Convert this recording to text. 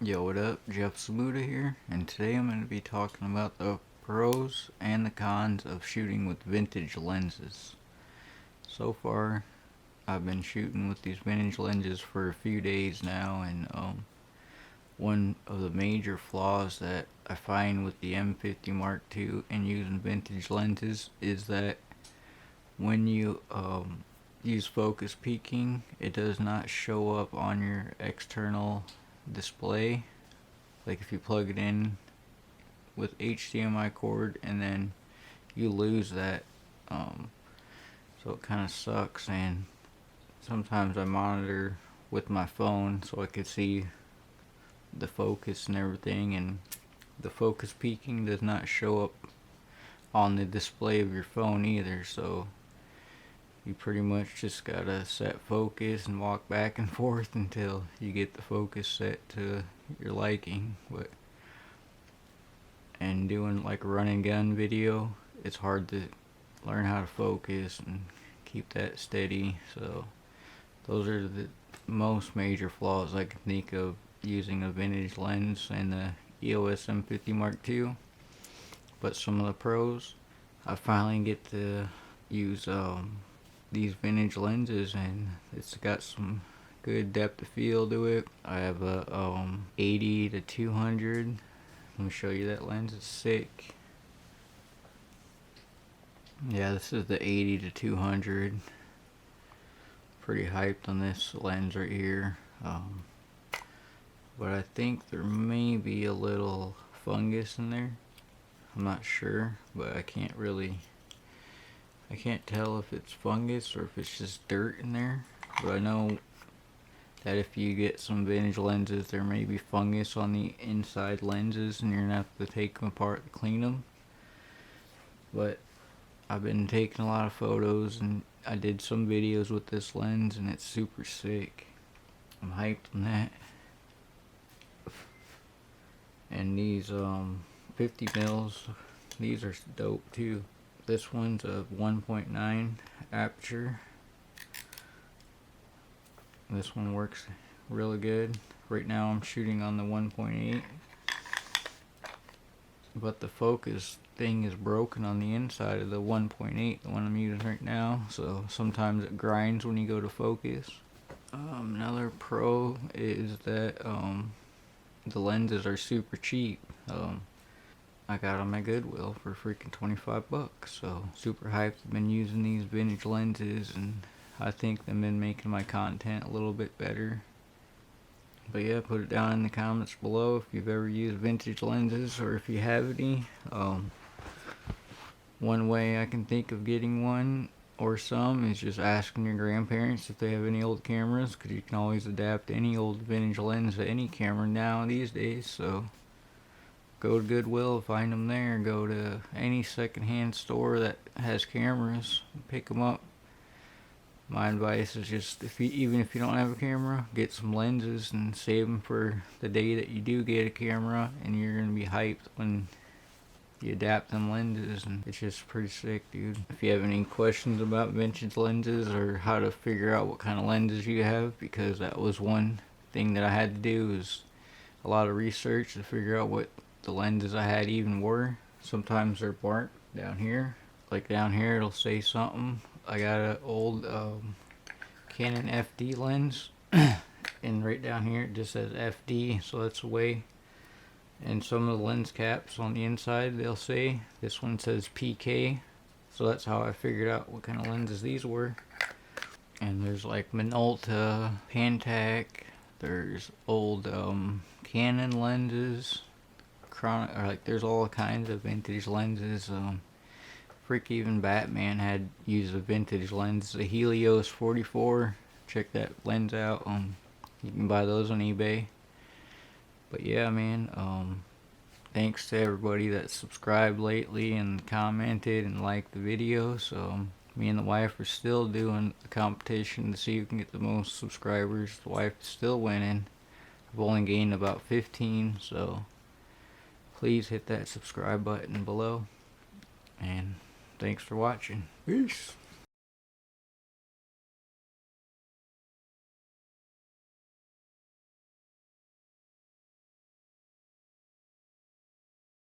Yo, what up? Jeff Sabuda here, and today I'm going to be talking about the pros and the cons of shooting with vintage lenses. So far, I've been shooting with these vintage lenses for a few days now, and one of the major flaws that I find with the M50 Mark II and using vintage lenses is that when you use focus peaking, it does not show up on your external display. Like if you plug it in with HDMI cord and then you lose that, so it kind of sucks. And sometimes I monitor with my phone so I could see the focus and everything, and the focus peaking does not show up on the display of your phone either, so you pretty much just gotta set focus and walk back and forth until you get the focus set to your liking. And doing like a run and gun video, it's hard to learn how to focus and keep that steady. So those are the most major flaws I can think of using a vintage lens and the EOS M50 Mark II. But some of the pros, I finally get to use these vintage lenses, and it's got some good depth of field to it. I have a 80 to 200. Let me show you that lens. It's sick. Yeah, this is the 80 to 200. Pretty hyped on this lens right here. But I think there may be a little fungus in there. I'm not sure, but I can't tell if it's fungus or if it's just dirt in there. But I know that if you get some vintage lenses, there may be fungus on the inside lenses and you're gonna have to take them apart to clean them. But I've been taking a lot of photos and I did some videos with this lens and it's super sick. I'm hyped on that. And these 50 mils, these are dope too. This one's a 1.9 aperture. This one works really good. Right now I'm shooting on the 1.8, but the focus thing is broken on the inside of the 1.8, the one I'm using right now, so sometimes it grinds when you go to focus. Another pro is that the lenses are super cheap. I got on my Goodwill for freaking 25 bucks, so super hyped. I've been using these vintage lenses and I think they've been making my content a little bit better. But yeah, put it down in the comments below if you've ever used vintage lenses or if you have any. One way I can think of getting one or some is just asking your grandparents if they have any old cameras, because you can always adapt any old vintage lens to any camera now these days. So go to Goodwill, find them there. Go to any secondhand store that has cameras, pick them up. My advice is just, even if you don't have a camera, get some lenses and save them for the day that you do get a camera, and you're going to be hyped when you adapt them lenses, and it's just pretty sick, dude. If you have any questions about vintage lenses or how to figure out what kind of lenses you have, because that was one thing that I had to do, is a lot of research to figure out what the lenses I had even were. Sometimes they're marked down here. Like down here it'll say something. I got an old Canon FD lens and right down here it just says FD, so that's away. And some of the lens caps on the inside, they'll say, this one says PK, so that's how I figured out what kind of lenses these were. And there's like Minolta, Pentax, there's old Canon lenses, there's all kinds of vintage lenses. Even Batman had used a vintage lens, a Helios 44. Check that lens out. You can buy those on eBay. But yeah, man, thanks to everybody that subscribed lately and commented and liked the video. So me and the wife are still doing a competition to see who can get the most subscribers. The wife is still winning. I've only gained about 15, so please hit that subscribe button below. And thanks for watching. Peace.